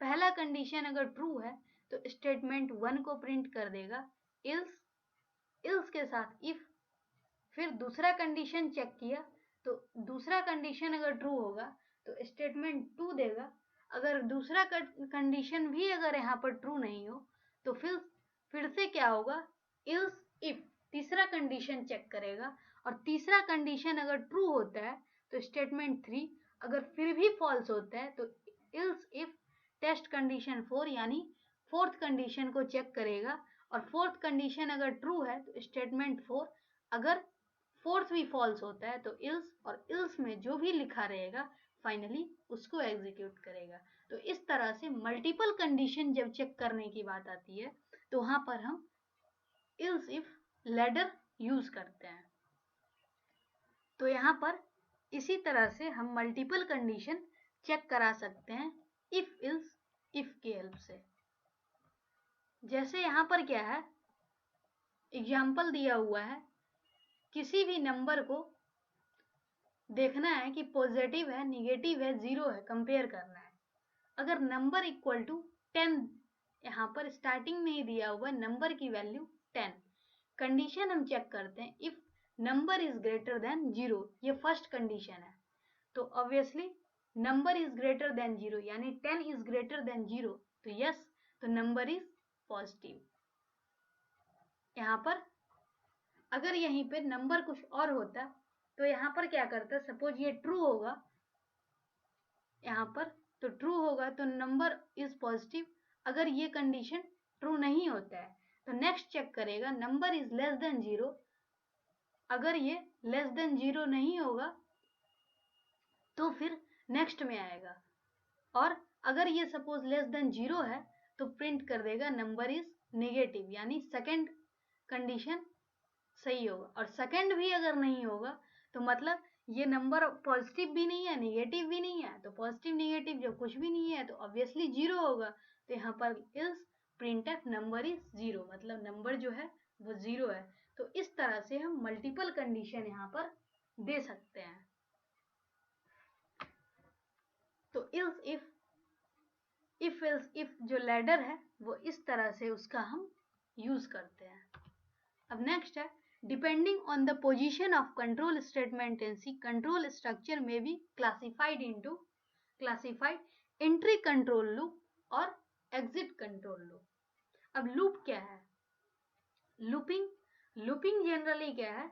पहला कंडीशन अगर ट्रू है तो स्टेटमेंट 1 को प्रिंट कर देगा इल्स के साथ इफ। फिर दूसरा कंडीशन चेक किया तो दूसरा कंडीशन अगर ट्रू होगा तो स्टेटमेंट 2 देगा। अगर दूसरा कंडीशन भी अगर यहाँ पर ट्रू नहीं हो तो फिर से क्या होगा, इल्स इफ तीसरा कंडीशन चेक करेगा, और तीसरा कंडीशन अगर ट्रू होता है तो स्टेटमेंट 3, अगर फिर भी फॉल्स होता है तो इल्स इफ टेस्ट कंडीशन 4, यानी फोर्थ कंडीशन को चेक करेगा, और फोर्थ कंडीशन अगर ट्रू है तो स्टेटमेंट 4, अगर फोर्थ भी फॉल्स होता है तो इल्स, और इल्स में जो भी लिखा रहेगा फाइनली उसको एग्जीक्यूट करेगा। तो इस तरह से मल्टीपल कंडीशन जब चेक करने की बात आती है तो वहां पर हम इल्स इफ लैडर यूज करते हैं। तो यहाँ पर इसी तरह से हम मल्टीपल कंडीशन चेक करा सकते हैं इफ इल्स इफ की हेल्प से। जैसे यहाँ पर क्या है, एग्जाम्पल दिया हुआ है, किसी भी नंबर को देखना है कि पॉजिटिव है, निगेटिव है, 0 है, कंपेयर करना है। अगर नंबर इक्वल टू 10, यहाँ पर स्टार्टिंग में ही दिया हुआ नंबर की वैल्यू 10, कंडीशन हम चेक करते हैं if number is greater then 0, ये फर्स्ट कंडीशन है। तो obviously number is greater then 0, यानी 10 इज ग्रेटर देन 0, तो यस, तो नंबर इज पॉजिटिव। यहाँ पर अगर यहीं पे नंबर कुछ और होता तो यहाँ पर क्या करता, सपोज ये ट्रू होगा यहाँ पर, तो ट्रू होगा तो नंबर इज पॉजिटिव। अगर ये कंडीशन ट्रू नहीं होता है तो नेक्स्ट चेक करेगा नंबर इज लेस देन 0। अगर ये लेस देन 0 नहीं होगा तो फिर नेक्स्ट में आएगा, और अगर ये सपोज लेस देन 0 है तो प्रिंट कर देगा नंबर इज नेगेटिव, यानी सेकंड कंडीशन सही होगा। और सेकंड भी अगर नहीं होगा तो मतलब ये नंबर पॉजिटिव भी नहीं है, नेगेटिव भी नहीं है, तो पॉजिटिव नेगेटिव जब कुछ भी नहीं है तो ऑब्वियसली 0 होगा। तो यहाँ पर इज प्रिंटफ नंबर इज 0, मतलब नंबर जो है वो 0 है। तो इस तरह से हम मल्टीपल कंडीशन यहाँ पर दे सकते हैं। तो इल्स इफ एल्स इफ जो लैडर है वो इस तरह से उसका हम यूज करते हैं। अब नेक्स्ट है, depending on the position of control statement in C, control structure में भी क्लासिफाइड एंट्री कंट्रोल लूप और एग्जिट कंट्रोल लूप। अब लूप क्या है, लूपिंग जनरली क्या है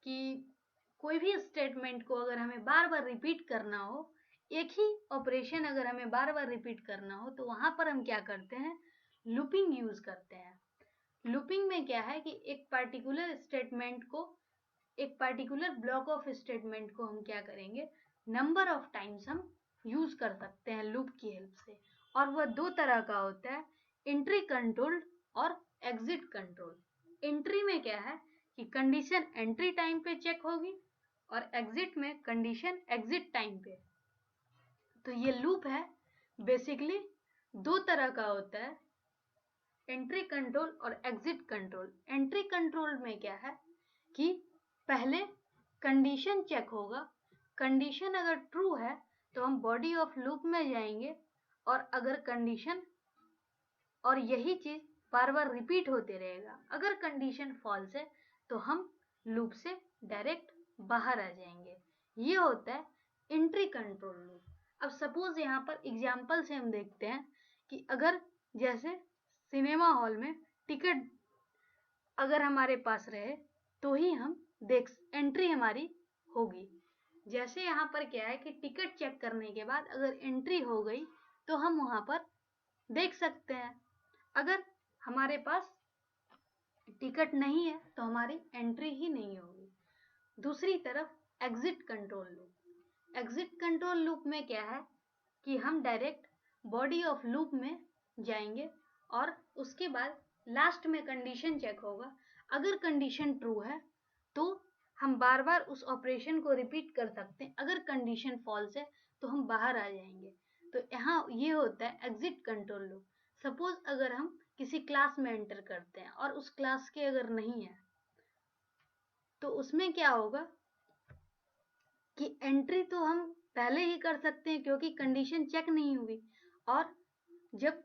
कि कोई भी स्टेटमेंट को अगर हमें बार बार रिपीट करना हो, एक ही ऑपरेशन अगर हमें बार बार रिपीट करना हो तो वहां पर हम क्या करते हैं, लूपिंग यूज करते हैं। लूपिंग में क्या है कि एक पार्टिकुलर स्टेटमेंट को, एक पार्टिकुलर ब्लॉक ऑफ स्टेटमेंट को हम क्या करेंगे, नंबर ऑफ टाइम्स हम यूज कर सकते हैं लूप की हेल्प से। और वह दो तरह का होता है, एंट्री कंट्रोल और एग्जिट कंट्रोल। एंट्री में क्या है कि कंडीशन एंट्री टाइम पे चेक होगी और एग्जिट में कंडीशन एग्जिट टाइम पे। तो ये लूप है बेसिकली दो तरह का होता है, एंट्री कंट्रोल और एग्जिट कंट्रोल। एंट्री कंट्रोल में क्या है कि पहले कंडीशन चेक होगा, कंडीशन अगर ट्रू है तो हम बॉडी ऑफ लूप में जाएंगे, और अगर कंडीशन, और यही चीज बार बार रिपीट होते रहेगा। अगर कंडीशन फॉल्स है तो हम लूप से डायरेक्ट बाहर आ जाएंगे। ये होता है एंट्री कंट्रोल लूप। अब सपोज यहाँ पर एग्जाम्पल से हम देखते हैं कि अगर जैसे सिनेमा हॉल में टिकट अगर हमारे पास रहे तो ही हम एंट्री हमारी होगी। जैसे यहाँ पर क्या है कि टिकट चेक करने के बाद अगर एंट्री हो गई तो हम वहाँ पर देख सकते हैं। अगर हमारे पास टिकट नहीं है तो हमारी एंट्री ही नहीं होगी। दूसरी तरफ exit control loop. Exit control loop में क्या है कि हम डायरेक्ट बॉडी ऑफ लूप में जाएंगे और उसके बाद लास्ट में कंडीशन चेक होगा। अगर कंडीशन ट्रू है तो हम बार बार उस ऑपरेशन को रिपीट कर सकते हैं। अगर कंडीशन फॉल्स है तो हम बाहर आ जाएंगे। तो यहाँ ये होता है एग्जिट कंट्रोल लूप। सपोज अगर हम किसी क्लास में एंटर करते हैं और उस क्लास के अगर नहीं है तो उसमें क्या होगा कि एंट्री तो हम पहले ही कर सकते हैं क्योंकि कंडीशन चेक नहीं हुई, और जब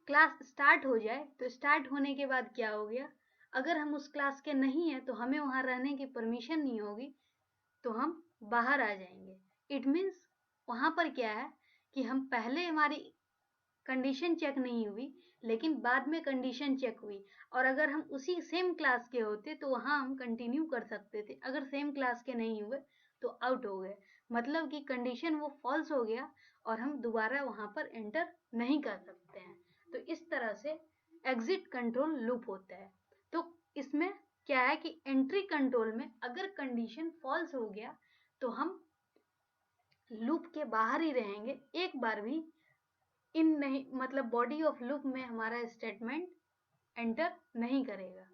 क्लास स्टार्ट हो जाए तो स्टार्ट होने के बाद क्या हो गया, अगर हम उस क्लास के नहीं है तो हमें वहां रहने की परमिशन नहीं होगी तो हम बाहर आ जाएंगे। इट मीन्स वहां पर क्या है कि हम पहले हमारी कंडीशन चेक नहीं हुई लेकिन बाद में कंडीशन चेक हुई, और अगर हम उसी सेम क्लास के होते तो वहां हम कंटिन्यू कर सकते थे। अगर सेम क्लास के नहीं हुए तो आउट हो गए, मतलब कि कंडीशन वो फॉल्स हो गया और हम दोबारा वहां पर एंटर नहीं कर सकते हैं। तो इस तरह से एग्जिट कंट्रोल लूप होता है। तो इसमें क्या है कि एंट्री कंट्रोल में अगर कंडीशन फॉल्स हो गया तो हम लूप के बाहर ही रहेंगे, एक बार भी इन नहीं, मतलब बॉडी ऑफ लूप में हमारा स्टेटमेंट एंटर नहीं करेगा।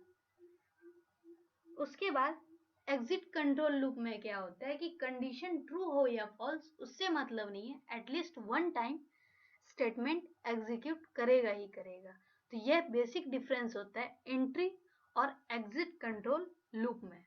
उसके बाद एग्जिट कंट्रोल लूप में क्या होता है कि कंडीशन ट्रू हो या फॉल्स उससे मतलब नहीं है, at least one time statement execute करेगा ही करेगा। तो यह बेसिक डिफरेंस होता है एंट्री और एग्जिट कंट्रोल लूप में।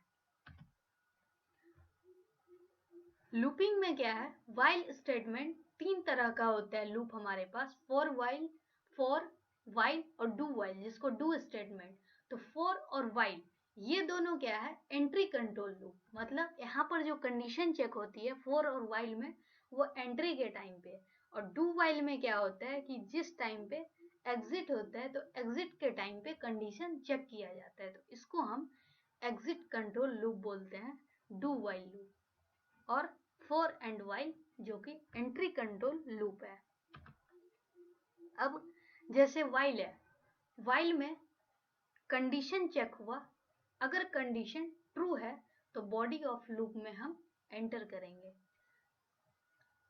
लूपिंग में क्या है, व्हाइल स्टेटमेंट तीन तरह का होता है लूप हमारे पास, फॉर व्हाइल और डू व्हाइल, जिसको डू स्टेटमेंट। तो फॉर और व्हाइल ये दोनों क्या है, एंट्री कंट्रोल लूप, मतलब यहाँ पर जो कंडीशन चेक होती है फॉर और व्हाइल में वो एंट्री के टाइम पे, और डू व्हाइल में क्या होता है कि जिस टाइम पे एग्जिट होता है तो एग्जिट के टाइम पे कंडीशन चेक किया जाता है। तो इसको हम एग्जिट कंट्रोल लूप बोलते हैं, डू व्हाइल लूप। और फॉर एंड व्हाइल जो कि एंट्री कंट्रोल लूप है। अब जैसे व्हाइल है, व्हाइल में कंडीशन चेक हुआ, अगर कंडीशन ट्रू है तो बॉडी ऑफ लूप में हम एंटर करेंगे,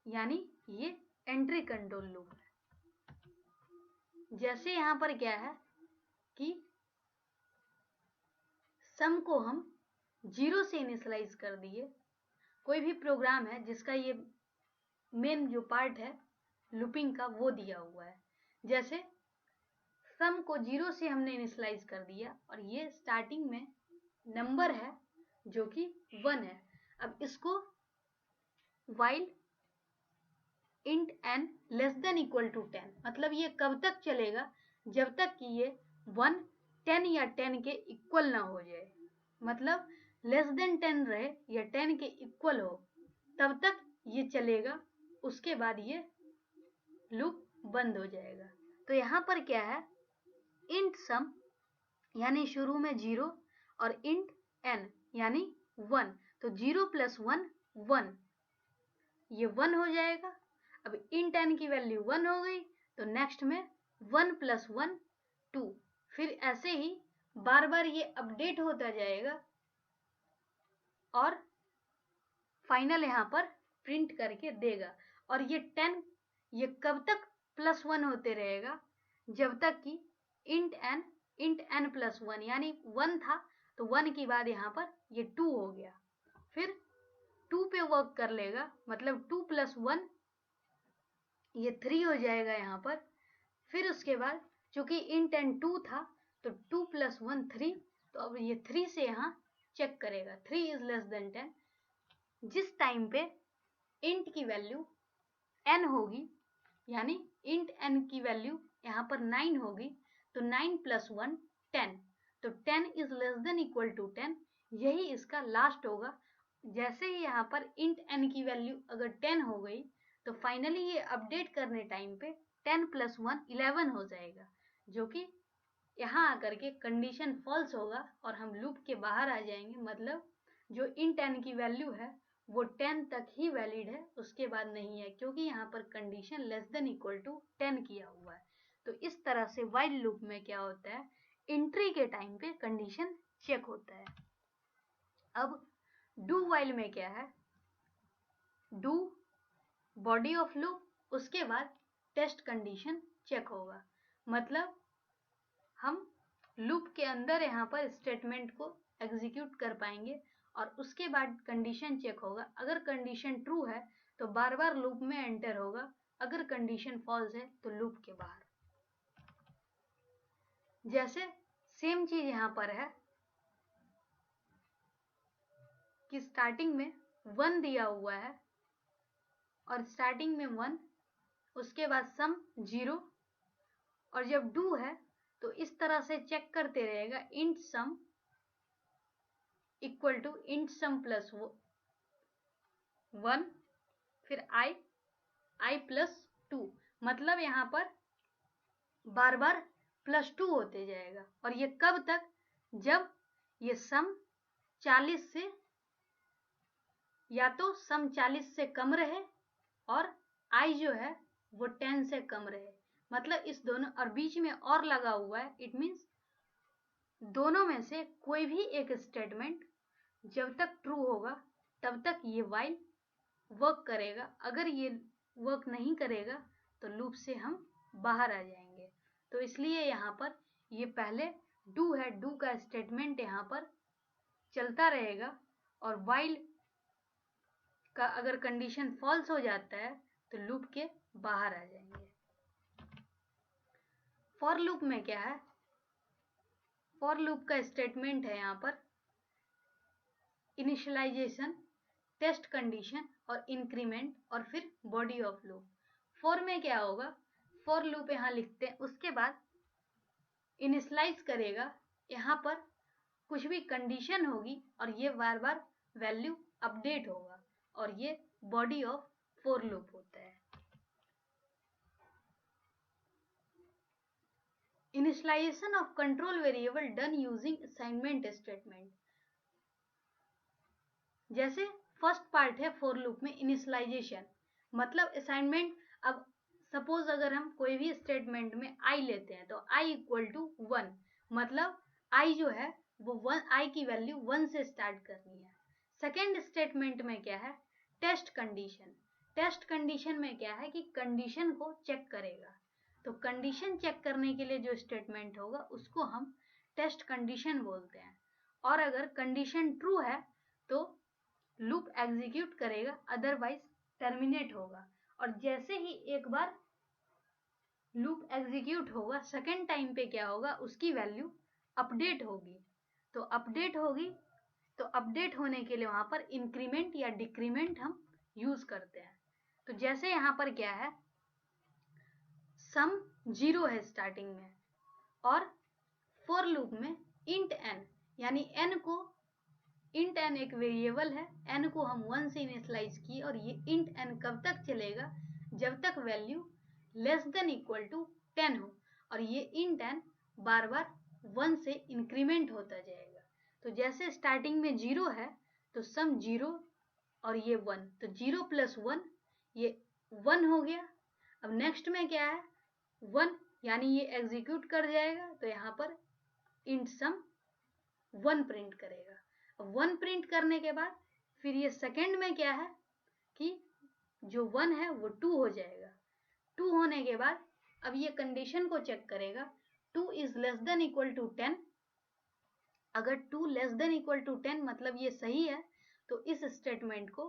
यानी ये एंट्री कंट्रोल लूप है। जैसे यहां पर क्या है कि सम को हम 0 से इनिशियलाइज कर दिए, कोई भी प्रोग्राम है जिसका ये मेन जो पार्ट है लूपिंग का वो दिया हुआ है। जैसे सम को 0 से हमने इनिशियलाइज कर दिया और ये स्टार्टिंग में नंबर है जो कि 1 है। अब इसको while int n less than equal to 10, मतलब ये कब तक चलेगा, जब तक कि ये 1 10 या 10 के इक्वल ना हो जाए, मतलब लेस देन 10 रहे या 10 के इक्वल हो तब तक ये चलेगा, उसके बाद ये लूप बंद हो जाएगा। तो यहाँ पर क्या है, इंट सम यानी शुरू में 0 और इंट n यानी 1, तो 0 + 1 1, ये 1 हो जाएगा। अब इंट n की वैल्यू 1 हो गई तो नेक्स्ट में 1 + 1 2, फिर ऐसे ही बार बार ये अपडेट होता जाएगा और फाइनल यहाँ पर प्रिंट करके देगा। और ये 10 ये कब तक +1 होते रहेगा, जब तक कि इंट n + 1 यानी 1 था तो 1 के बाद यहाँ पर ये 2 हो गया, फिर 2 पे वर्क कर लेगा, मतलब 2 + 1 ये 3 हो जाएगा यहाँ पर। फिर उसके बाद चूंकि इंट n 2 था तो 2 + 1 3, तो अब ये 3 से यहाँ चेक करेगा, 3 इज लेस देन 10। जिस टाइम पे इंट की वैल्यू n होगी, यानी इंट n की वैल्यू यहाँ पर 9 होगी, तो 9 + 1 10, तो 10 is less than equal to 10, यही इसका लास्ट होगा। जैसे ही यहाँ पर इंट n की वैल्यू अगर 10 हो गई तो फाइनली ये अपडेट करने टाइम पे 10 + 1 11 हो जाएगा, जो कि यहाँ आकर के कंडीशन फॉल्स होगा और हम लूप के बाहर आ जाएंगे। मतलब जो int n की वैल्यू है वो 10 तक ही वैलिड है, उसके बाद नहीं है, क्योंकि यहाँ पर condition less than equal to 10 किया हुआ है। तो इस तरह से व्हाइल लूप में क्या होता है, एंट्री के टाइम पे कंडीशन चेक होता है। अब डू व्हाइल में क्या है, डू बॉडी ऑफ लूप, उसके बाद टेस्ट कंडीशन चेक होगा। मतलब हम लूप के अंदर यहाँ पर स्टेटमेंट को एग्जीक्यूट कर पाएंगे और उसके बाद कंडीशन चेक होगा। अगर कंडीशन ट्रू है तो बार बार लूप में एंटर होगा, अगर कंडीशन फॉल्स है तो लूप के बाहर। जैसे सेम चीज यहाँ पर है कि स्टार्टिंग में 1 दिया हुआ है और स्टार्टिंग में 1, उसके बाद सम 0, और जब डू है तो इस तरह से चेक करते रहेगा int sum equal to int sum plus 1, फिर i प्लस 2। मतलब यहाँ पर बार बार +2 होते जाएगा। और ये कब तक, जब ये सम 40 से या तो सम 40 से कम रहे और i जो है वो 10 से कम रहे। मतलब इस दोनों और बीच में और लगा हुआ है, इट मीन्स दोनों में से कोई भी एक स्टेटमेंट जब तक ट्रू होगा तब तक ये व्हाइल वर्क करेगा। अगर ये वर्क नहीं करेगा तो लूप से हम बाहर आ जाएंगे। तो इसलिए यहाँ पर ये पहले डू है, डू का स्टेटमेंट यहाँ पर चलता रहेगा और व्हाइल का अगर कंडीशन फॉल्स हो जाता है तो लूप के बाहर आ जाएंगे। फॉर लूप में क्या है, फॉर लूप का स्टेटमेंट है यहाँ पर इनिशियलाइजेशन, टेस्ट कंडीशन और इंक्रीमेंट और फिर बॉडी ऑफ लूप। फॉर में क्या होगा, फॉर लूप यहाँ लिखते हैं, उसके बाद इनिशियलाइज करेगा, यहाँ पर कुछ भी कंडीशन होगी और ये बार बार वैल्यू अपडेट होगा और ये बॉडी ऑफ फॉर लूप होता है। Initialization of control variable done using assignment statement. जैसे फर्स्ट पार्ट है फॉर लूप में इनिशियलाइजेशन, मतलब असाइनमेंट। अब सपोज अगर हम कोई भी स्टेटमेंट में i लेते हैं तो i इक्वल टू 1, मतलब i जो है वो 1, i की वैल्यू 1 से स्टार्ट करनी है। सेकेंड स्टेटमेंट में क्या है, टेस्ट कंडीशन। टेस्ट कंडीशन में क्या है कि कंडीशन को चेक करेगा। तो कंडीशन चेक करने के लिए जो स्टेटमेंट होगा उसको हम टेस्ट कंडीशन बोलते हैं। और अगर कंडीशन ट्रू है तो लूप एग्जीक्यूट करेगा, अदरवाइज टर्मिनेट होगा। और जैसे ही एक बार लूप एग्जीक्यूट होगा, सेकेंड टाइम पे क्या होगा, उसकी वैल्यू अपडेट होगी। तो अपडेट होगी तो अपडेट होने के लिए वहां पर इंक्रीमेंट या डिक्रीमेंट हम यूज करते हैं। तो जैसे यहाँ पर क्या है, सम 0 है स्टार्टिंग में और फॉर लूप में इंट n, यानी n को, इंट n एक वेरिएबल है, n को हम 1 से इनिशियलाइज किए और ये इंट n कब तक चलेगा, जब तक value less than equal to 10 हो और ये इंट n बार बार 1 से इंक्रीमेंट होता जाएगा। तो जैसे स्टार्टिंग में 0 है तो सम 0 और ये 1, तो 0 + 1 ये 1 हो गया। अब नेक्स्ट में क्या है, 1, यानी ये एग्जीक्यूट कर जाएगा तो यहाँ पर इंट सम 1 प्रिंट करेगा। अब 1 प्रिंट करने के बाद फिर ये सेकेंड में क्या है कि जो 1 है वो 2 हो जाएगा। 2 होने के बाद अब ये कंडीशन को चेक करेगा, 2 is less than equal to 10। अगर 2 लेस देन इक्वल टू 10 मतलब ये सही है, तो इस स्टेटमेंट को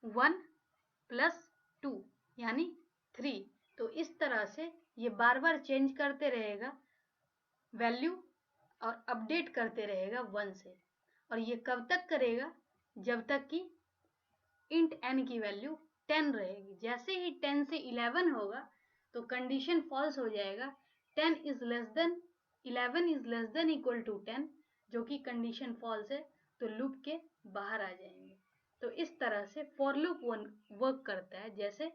1 + 2 यानी 3। तो इस तरह से ये बार बार चेंज करते रहेगा वैल्यू और अपडेट करते रहेगा 1 से। और ये कब तक करेगा, जब तक कि इंट n की वैल्यू 10 रहेगी। जैसे ही 10 से 11 होगा तो कंडीशन फॉल्स हो जाएगा, 11 is less than equal to 10, जो कि कंडीशन फॉल्स है, तो लूप के बाहर आ जाएंगे। तो इस तरह से फॉर लूप वर्क करता है। जैसे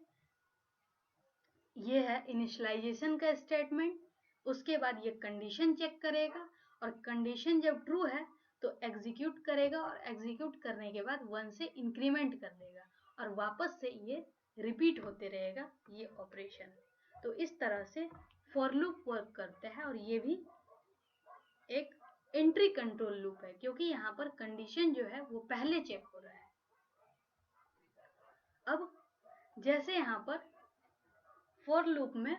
ये है इनिशियलाइजेशन का स्टेटमेंट, उसके बाद ये कंडीशन चेक करेगा और कंडीशन जब ट्रू है तो एग्जीक्यूट करेगा और एग्जीक्यूट करने के बाद 1 से इंक्रीमेंट कर देगा और वापस से ये रिपीट होते रहेगा ये ऑपरेशन। तो इस तरह से फॉर लूप वर्क करता है और ये भी एक एंट्री कंट्रोल लूप है क्योंकि यहाँ पर कंडीशन जो है वो पहले चेक हो रहा है। अब जैसे यहाँ पर फॉर लूप में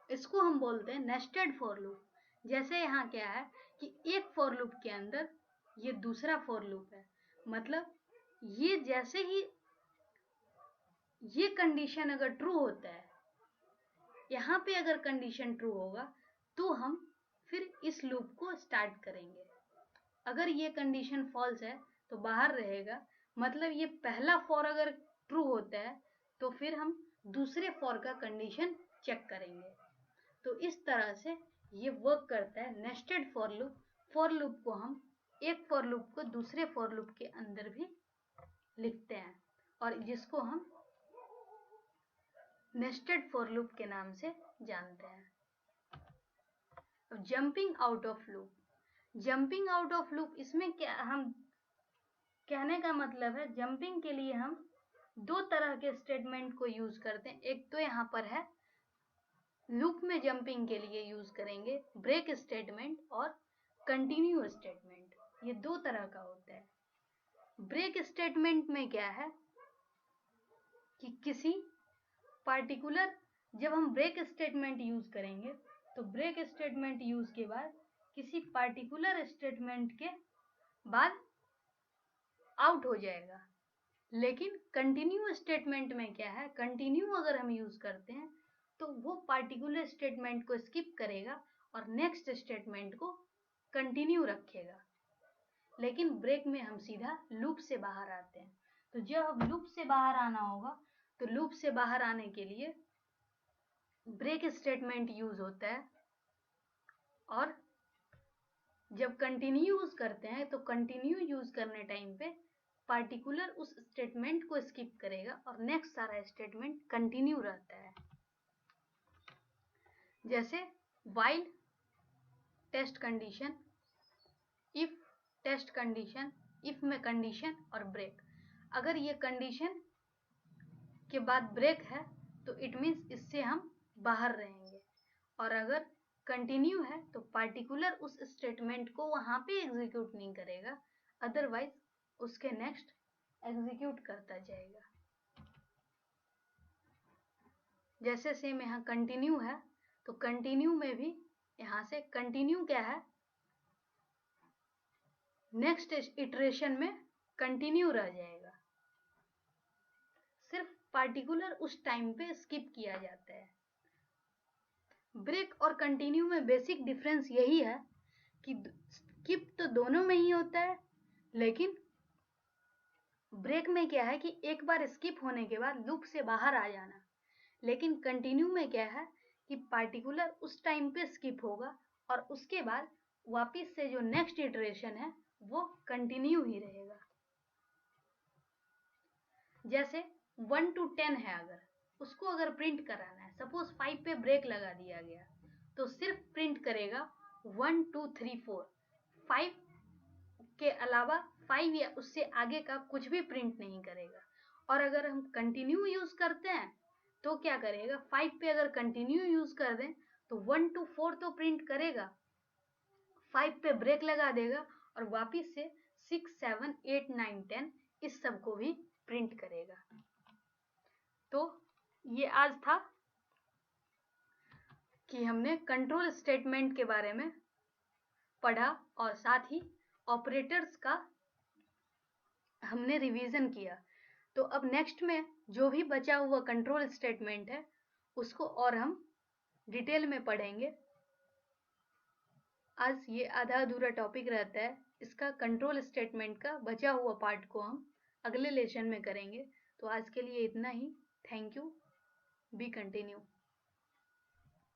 इसको हम बोलते हैं नेस्टेड फॉर लूप। जैसे यहाँ क्या है कि एक फॉर लूप के अंदर ये दूसरा फॉर लूप है, मतलब ये जैसे ही ये कंडीशन अगर ट्रू होता है, यहाँ पे अगर कंडीशन ट्रू होगा तो हम फिर इस लूप को स्टार्ट करेंगे। अगर ये कंडीशन फॉल्स है तो बाहर रहेगा, मतलब ये पहला फॉर अगर ट्रू होता है तो फिर हम दूसरे फॉर का कंडीशन चेक करेंगे। तो इस तरह से ये वर्क करता है nested for loop. For loop को हम एक फॉर लूप को दूसरे फॉर लूप के अंदर भी लिखते हैं और जिसको हम नेस्टेड फॉर लूप के नाम से जानते हैं। अब jumping out of loop, jumping out of loop, इसमें क्या हम कहने का मतलब है, जंपिंग के लिए हम दो तरह के स्टेटमेंट को यूज करते हैं। एक तो यहाँ पर है लूप में जंपिंग के लिए यूज करेंगे ब्रेक स्टेटमेंट और कंटिन्यू स्टेटमेंट, ये दो तरह का होता है। ब्रेक स्टेटमेंट में क्या है कि किसी पार्टिकुलर, जब हम ब्रेक स्टेटमेंट यूज करेंगे तो ब्रेक स्टेटमेंट यूज के बाद किसी पार्टिकुलर स्टेटमेंट के बाद आउट हो जाएगा। लेकिन कंटिन्यू स्टेटमेंट में क्या है, कंटिन्यू अगर हम यूज करते हैं तो वो पार्टिकुलर स्टेटमेंट को स्किप करेगा और नेक्स्ट स्टेटमेंट को कंटिन्यू रखेगा। लेकिन ब्रेक में हम सीधा लूप से बाहर आते हैं। तो जब लूप से बाहर आना होगा तो लूप से बाहर आने के लिए ब्रेक स्टेटमेंट यूज होता है और जब कंटिन्यू यूज करते हैं तो कंटिन्यू यूज करने टाइम पे पार्टिकुलर उस स्टेटमेंट को स्किप करेगा और नेक्स्ट सारा स्टेटमेंट कंटिन्यू रहता है। जैसे while test condition, if test condition, if में कंडीशन और ब्रेक। अगर ये कंडीशन के बाद ब्रेक है तो इट मीन्स इससे हम बाहर रहेंगे, और अगर कंटिन्यू है तो पार्टिकुलर उस स्टेटमेंट को वहां पे एग्जीक्यूट नहीं करेगा, अदरवाइज उसके नेक्स्ट एग्जीक्यूट करता जाएगा। जैसे सेम यहाँ कंटिन्यू है तो कंटिन्यू में भी यहाँ से कंटिन्यू क्या है, नेक्स्ट इटरेशन में कंटिन्यू रह जाएगा, सिर्फ पार्टिकुलर उस टाइम पे स्किप किया जाता है। ब्रेक और कंटिन्यू में बेसिक डिफरेंस यही है कि स्किप तो दोनों में ही होता है, लेकिन ब्रेक में क्या है कि एक बार स्किप होने के बाद लूप से बाहर आ जाना, लेकिन कंटिन्यू में क्या है कि पार्टिकुलर उस टाइम पे स्किप होगा और उसके बाद वापस से जो नेक्स्ट इटरेशन है वो कंटिन्यू ही रहेगा। जैसे 1 to 10 है, अगर उसको अगर प्रिंट कराना है, सपोज 5 पे ब्रेक लगा दिया गया तो सिर्फ प्रिंट करेगा 1 2 3 4, 5 के अलावा 5 या उससे आगे का कुछ भी प्रिंट नहीं करेगा। और अगर हम कंटिन्यू यूज करते हैं तो क्या करेगा, 5 पे अगर कंटिन्यू यूज कर दें तो 1 to 4 तो प्रिंट करेगा, 5 पे ब्रेक लगा देगा और वापिस से 6 7 8 9 10 इस सब को भी प्रिंट करेगा। तो ये आज था कि हमने कंट्रोल स्टेटमेंट के बारे में पढ़ा और साथ ही ऑपरेटर्स का हमने रिवीजन किया। तो अब नेक्स्ट में जो भी बचा हुआ कंट्रोल स्टेटमेंट है उसको और हम डिटेल में पढ़ेंगे। आज ये आधा अधूरा टॉपिक रहता है, इसका कंट्रोल स्टेटमेंट का बचा हुआ पार्ट को हम अगले लेसन में करेंगे। तो आज के लिए इतना ही। Thank you, be continue.